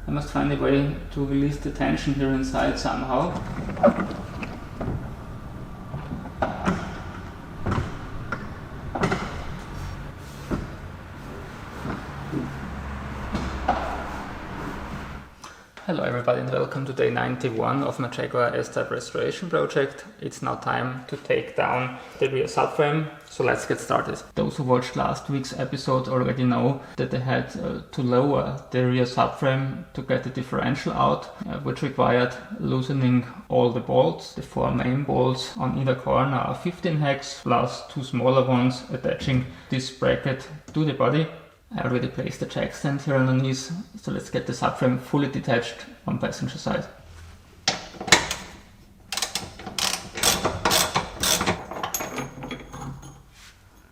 I must find a way to release the tension here inside somehow. Hello everybody and welcome to day 91 of my Jaguar S-Type restoration project. It's now time to take down the rear subframe, so let's get started. Those who watched last week's episode already know that I had to lower the rear subframe to get the differential out, which required loosening all the bolts. The 4 main bolts on either corner are 15 hex plus 2 smaller ones attaching this bracket to the body. I already placed the jack stand here underneath, so let's get the subframe fully detached on passenger side.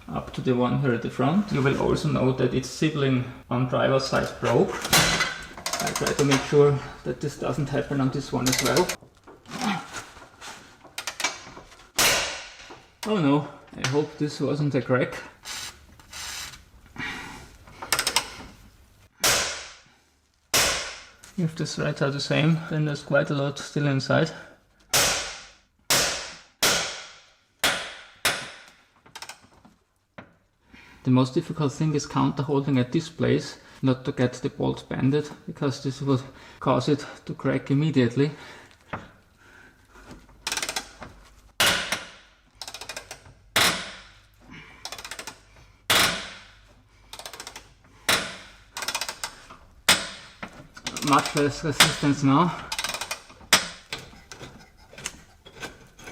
Up to the one here at the front. You will also note that its sibling on driver's side broke. I try to make sure that this doesn't happen on this one as well. Oh no, I hope this wasn't a crack. If the threads are the same, then there's quite a lot still inside. The most difficult thing is counter-holding at this place, not to get the bolts bended, because this would cause it to crack immediately. Much less resistance now.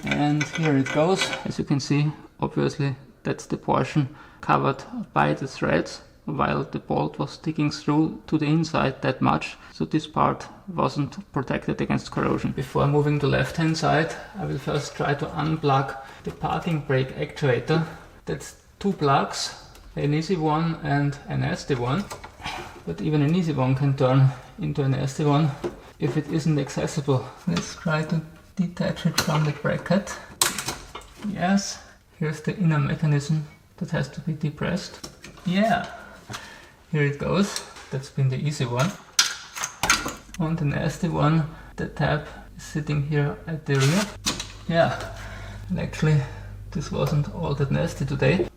And here it goes. As you can see, obviously that's the portion covered by the threads, while the bolt was sticking through to the inside that much, so this part wasn't protected against corrosion. Before moving to left hand side, I will first try to unplug the parking brake actuator. That's 2 plugs, an easy one and a nasty one. But even an easy one can turn into a nasty one if it isn't accessible. Let's try to detach it from the bracket. Yes, here's the inner mechanism that has to be depressed. Yeah, here it goes. That's been the easy one. On the nasty one, the tab is sitting here at the rear. Yeah, and actually this wasn't all that nasty today.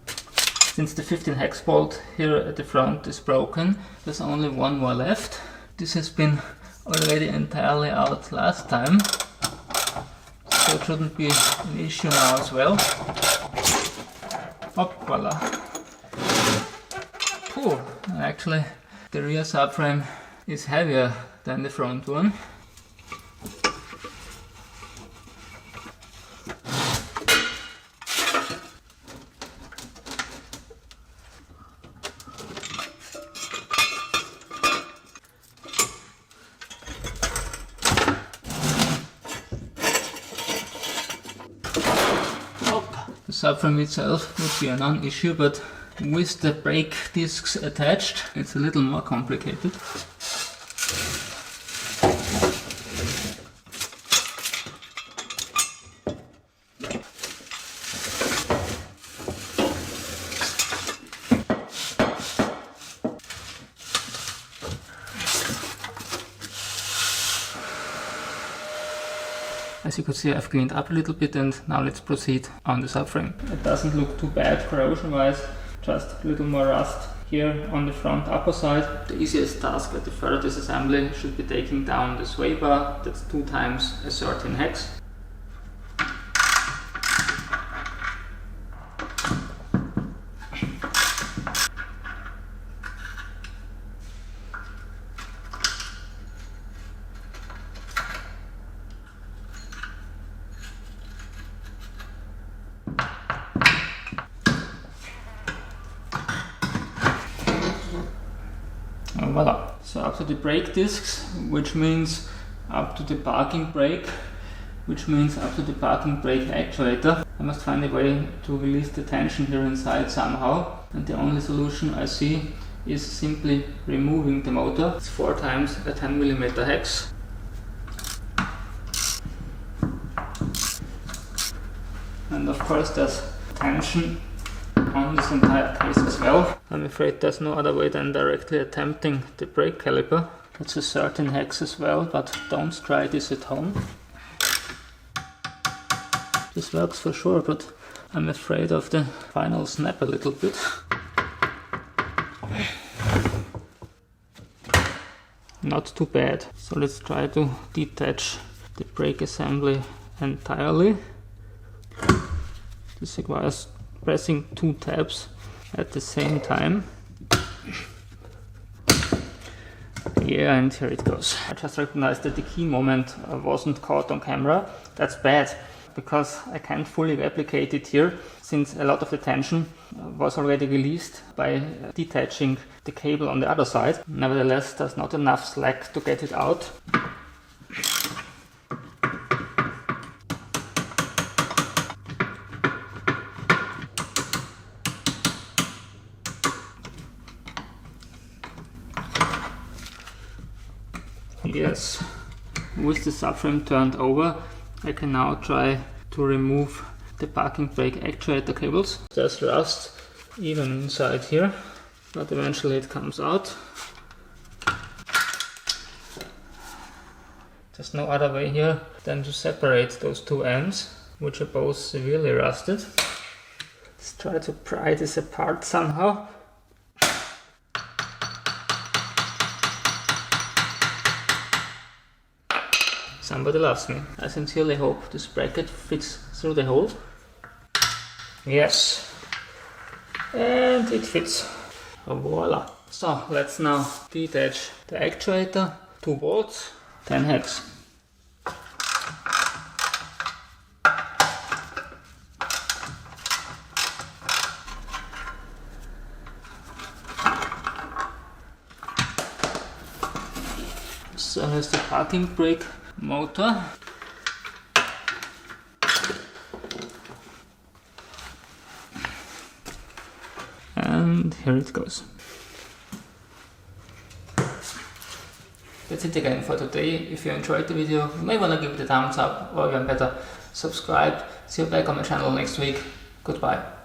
Since the 15 hex bolt here at the front is broken, there's only one more left. This has been already entirely out last time, so it shouldn't be an issue now as well. Hop, voila. Cool. Actually, the rear subframe is heavier than the front one. The subframe itself would be a non-issue, but with the brake discs attached, it's a little more complicated. As you could see, I've cleaned up a little bit, and now let's proceed on the subframe. It doesn't look too bad corrosion wise, just a little more rust here on the front upper side. The easiest task at the further disassembly should be taking down the sway bar. That's 2 times a 13 hex. Voila. So up to the brake discs, which means up to the parking brake, which means up to the parking brake actuator. I must find a way to release the tension here inside somehow, and the only solution I see is simply removing the motor. It's 4 times a 10mm hex. And of course there's tension on this entire case as well. I'm afraid there's no other way than directly attempting the brake caliper. It's a 13 hex as well, but don't try this at home. This works for sure, but I'm afraid of the final snap a little bit. Not too bad. So let's try to detach the brake assembly entirely. This requires pressing 2 tabs at the same time. Yeah, and here it goes. I just recognized that the key moment wasn't caught on camera. That's bad, because I can't fully replicate it here, since a lot of the tension was already released by detaching the cable on the other side. Nevertheless, there's not enough slack to get it out. Yes, with the subframe turned over, I can now try to remove the parking brake actuator cables. There's rust even inside here, but eventually it comes out. There's no other way here than to separate those 2 ends, which are both severely rusted. Let's try to pry this apart somehow. Somebody loves me. I sincerely hope this bracket fits through the hole. Yes. And it fits. Voila. So let's now detach the actuator. 2 bolts, 10 hex. So here's the parking brake motor. And here it goes. That's it again for today. If you enjoyed the video, you may want to give it a thumbs up, or even better, subscribe. See you back on my channel next week. Goodbye.